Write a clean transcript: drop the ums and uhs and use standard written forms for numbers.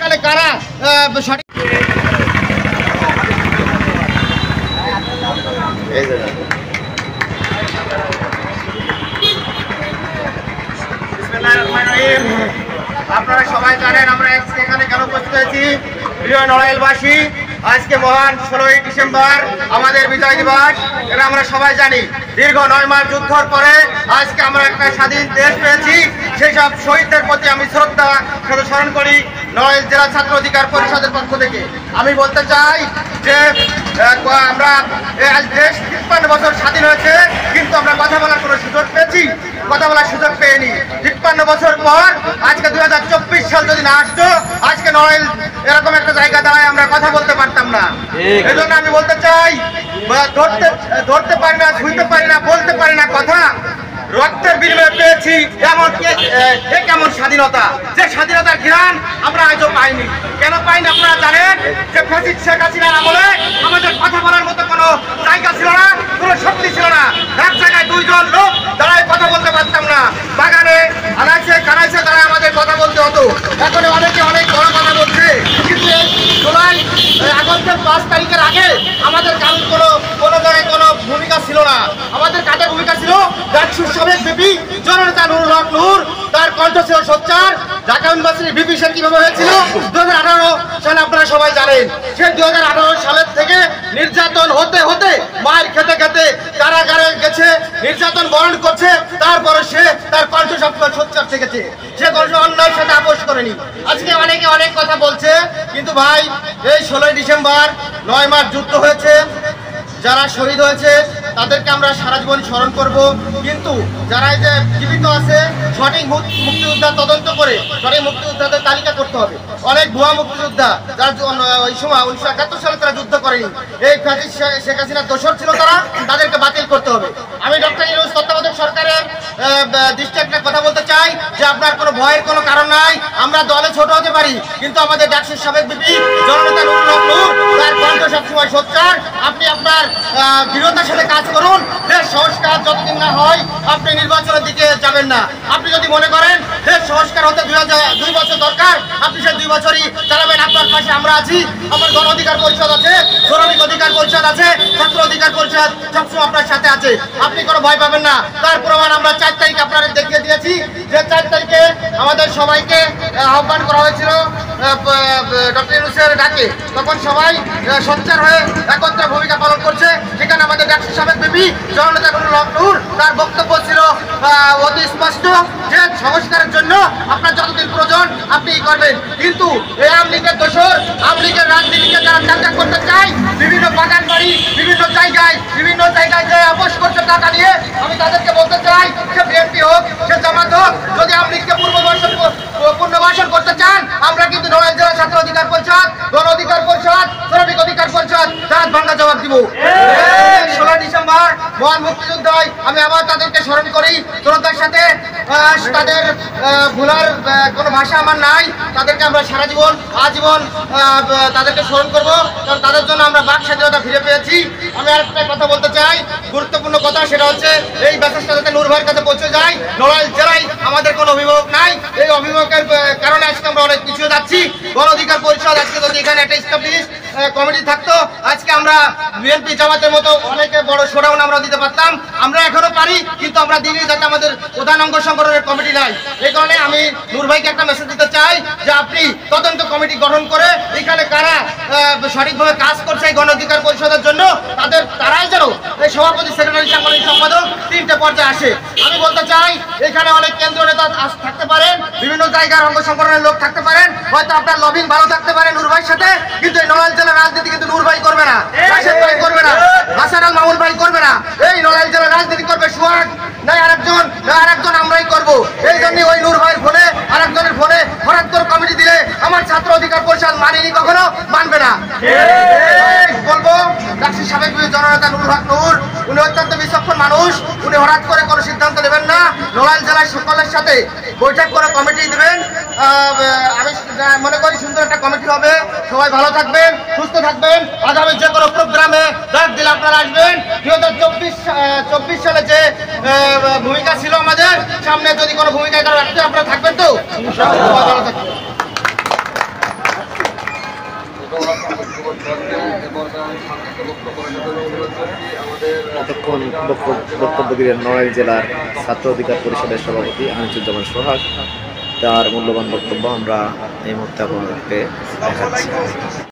এখানে কারা সঠিক আপনারা সবাই জানেন আমরা এখানে কেন উপস্থিত হয়েছি। প্রিয় নড়াইলবাসী, আজকে মহান 16ই ডিসেম্বর আমাদের বিজয় দিবস। এটা আমরা সবাই জানি। দীর্ঘ 9 মাস যুদ্ধের পরে আজকে আমরা একটা স্বাধীন দেশ পেয়েছি। সেই সব শহীদদের প্রতি আমি শ্রদ্ধা সাথে স্মরণ করি নড়াইল জেলা ছাত্র অধিকার পরিষদের পক্ষ থেকে। আমি বলতে চাই যে আমরা আজ দেশ 53 বছর স্বাধীন হয়েছে, কিন্তু আমরা কথা বলার কোনো সুযোগ পেয়েছি? কথা বলার সুযোগ পেয়েনি। 53 বছর পর আজকে 2024 সাল যদি না আসতো, আজকে নড়াইল এরকম একটা জায়গা দাঁড়ায় আমরা কথা বলতে পারতাম না। এই জন্য আমি বলতে চাই, ধরতে পারি না, ছুঁইতে পারি না, বলতে পারি না কথা। রক্তের বিনিময়ে পেয়েছি এমন কেমন স্বাধীনতা, যে স্বাধীনতার ঘ্রাণ আমরা আজও পাইনি। কেন পাইনি আপনারা জানেন? যে ফ্যাসিস্ট শেখ হাসিনার আমলে আমাদের কথা বলার মতো কোনো জায়গা ছিল না, কোনো শক্তি ছিল না। এক জায়গায় 2 জন লোক দাঁড়ায় কথা বলতে পারতাম না। বাগানে আনাইছে কানাইছে দাঁড়ায় আমাদের কথা বলতে হতো। এখন অনেকে অনেক বড় কথা বলছে, কিন্তু এই জুলাই আগস্টের 5 তারিখের আগে আমাদের কারোর কোনো জায়গায় কোনো ভূমিকা ছিল না। আমাদের কাদের ভূমিকা ছিল? ডাকসুর সাবেক বিপি জননেতা নুরুল হক নূর, তার কণ্ঠ ছিল সোচ্চার। ঢাকা ইউনিভার্সিটির বিপি সে কিভাবে হয়েছিল 2018 সালে আপনারা সবাই জানেন। সে 2018 সালের থেকে নির্যাতন হতে হতে মায়ের খেতে খেতে কারাগারে গেছে, নির্যাতন বরণ করছে, তারপরে সে তার কণ্ঠ সবসময় সোচ্চার থেকেছে। সে কোনো অন্যায়ের সাথে আপোষ করেনি। আজকে অনেকে অনেক কথা বলছে, কিন্তু ভাই এই 16ই ডিসেম্বর 9 মাস যুদ্ধ হয়েছে, যারা শহীদ হয়েছে তাদেরকে আমরা সারা জীবন স্মরণ করব। কিন্তু যারা এই যে জীবিত আছে, সঠিক মুক্তিযোদ্ধা তদন্ত করে সঠিক মুক্তিযোদ্ধাদের তালিকা করতে হবে। অনেক ভুয়া মুক্তিযোদ্ধা যারা ওই সময় 1971 সালে তারা যুদ্ধ করেনি, এই ফ্যাসিস্ট শেখ হাসিনার দোষর ছিল, তাদেরকে বাতিল করতে হবে। আমি ডক্টর ইউনূস তত্ত্বাবধায়ক সরকারের দৃষ্টি একটা কথা বলতে চাই যে আপনার কোনো ভয়ের কোনো কারণ নাই। আমরা দলে ছোট হতে পারি, কিন্তু আমাদের ডাকসুর সাবেক বিপি জননেতা নুরুল হক নূর, তার কণ্ঠ সবসময় সোচ্চার। আপনি আপনার দৃঢ়তার সাথে কাজ করুন। দেশ সংস্কার যতদিন না হয় আপনি নির্বাচনের দিকে যাবেন না। আপনি যদি মনে করেন দেশ সংস্কার হতে 2 বছর দরকার, আপনি সেই 2 বছরই চালাবেন। আপনার পাশে আমরা আছি। আমার গণ অধিকার পরিষদ আছে, শ্রমিক অধিকার পরিষদ আছে, ছাত্র অধিকার পরিষদ সবসময় আপনার সাথে আছে। আপনি কোনো ভয় পাবেন না। তার প্রমাণ আমরা 4 তারিখ আপনাদের দেখিয়ে দিয়েছি, যে 4 তারিখে আমাদের সবাইকে আহ্বান করা হয়েছিল ডক্টর ইউনূসের ডাকে। তখন সবাই সোচ্চার হয়ে একত্রে ভূমিকা পালন করছে। সেখানে আমাদের ডাকসুর সাবেক বিপি জননেতা নুরুল হক নূর, তার বক্তব্য ছিল অতি স্পষ্ট যে সংস্কারের জন্য আপনার যতদিন প্রয়োজন আপনি করবেন। কিন্তু এই আওয়ামী লীগের দোষর, আওয়ামী লীগের রাজনীতিকে যারা ত্যাগ করতে চায়, বিভিন্ন বাগান বাড়ি বিভিন্ন জায়গায় যে আপোষ করছে টাকা নিয়ে, আমি তাদেরকে বলতে চাই, সে বিএনপি হোক, সে জামাত হোক, যদি আওয়ামী লীগকে পুনর্বাসন করতে চান, আমরা কিন্তু নড়াইল জেলা ছাত্র অধিকার পরিষদ, গণ অধিকার পরিষদ, শ্রমিক অধিকার পরিষদ রাত ভাঙ্গা জবাব দিব। 16 ডিসেম্বর মহান মুক্তিযোদ্ধায় আমি আবার তাদেরকে স্মরণ করি শ্রদ্ধার সাথে। তাদের ভুলার কোনো ভাষা আমার নাই। তাদেরকে আমরা সারা জীবন আজীবন তাদেরকে স্মরণ করবো, কারণ তাদের জন্য আমরা বাক স্বাধীনতা ফিরে পেয়েছি। আমি আরেকটা কথা বলতে চাই, গুরুত্বপূর্ণ কথা, সেটা হচ্ছে এই মেসেজটা যাতে নূর ভাইয়ের কাছে পৌঁছে যায়। নড়াইল জেলায় আমাদের কোনো অভিভাবক নাই। এই অভিভাবকের কারণে আজকে আমরা অনেক পিছিয়ে যাচ্ছি। গণ অধিকার পরিষদ আজকে যদি এখানে একটা এস্টাবলিশ কমিটি থাকতো, আজকে আমরা বিএনপি জামাতের মতো অনেক বড় শোডাউন আমরা দিতে পারতাম। আমরা এখনো পারি, কিন্তু আমরা দিনে যাতে আমাদের প্রধান অঙ্গ সংগঠনের কমিটি নাই। এই কারণে আমি নূর ভাইকে একটা মেসেজ দিতে চাই যে আপনি তদন্ত কমিটি গঠন করে এখানে কারা সঠিকভাবে কাজ করছে এই গণ অধিকার পরিষদের জন্য, তারাই যেন এই সভাপতি, সেক্রেটারি, সাংগঠনিক সম্পাদক 3টে পর্যায়ে আসে। আমি বলতে চাই এখানে অনেক কেন্দ্রীয় নেতা থাকতে পারেন, বিভিন্ন জায়গার অঙ্গ সংগঠনের লোক থাকতে পারেন, হয়তো আপনার লবিং ভালো থাকতে পারে নূর ভাইয়ের সাথে, কিন্তু এই নড়াইল জেলার রাজনীতি কিন্তু নূর ভাই করবে না, রাশেদ ভাই করবে না, হাসান আল মামুন ভাই করবে না। এই নড়াইল জেলার রাজনীতি করবে সোহাগ, নাই আরেকজন আমরাই করবো। এই জন্য ওই নূর ভাইয়ের ফোনে আরেকজনের ফোনে হঠাৎ করে কমিটি দিলে আমার ছাত্র অধিকার পরিষদ মানেনি, কখনো মানবে না। বলবো ডাকসুর সাবেক জননেতা নুরুল হক নূর, উনি অত্যন্ত বিচক্ষণ মানুষ। উনি হঠাৎ করে কোনো সিদ্ধান্ত নেবেন না। নড়াইল জেলায় সকলের সাথে বৈঠক করে কমিটি দেবেন। আমি মনে করি সুন্দর একটা কমিটি হবে। সবাই ভালো থাকবেন, সুস্থ থাকবেন। আগামী যে কোনো প্রোগ্রামে ডাক দিলে আপনারা আসবেন। 2024 সালে যে ভূমিকা ছিল আমাদের, সামনে যদি কোনো ভূমিকা রাখতে আপনারা থাকবেন তো। ভালো থাকবেন। এতক্ষণ বক্তব্য দিলেন নড়াইল জেলার ছাত্র অধিকার পরিষদের সভাপতি আনিসুজ্জামান সোহাগ। তার মূল্যবান বক্তব্য আমরা এই মুহূর্তে আপনাদেরকে দেখাচ্ছি।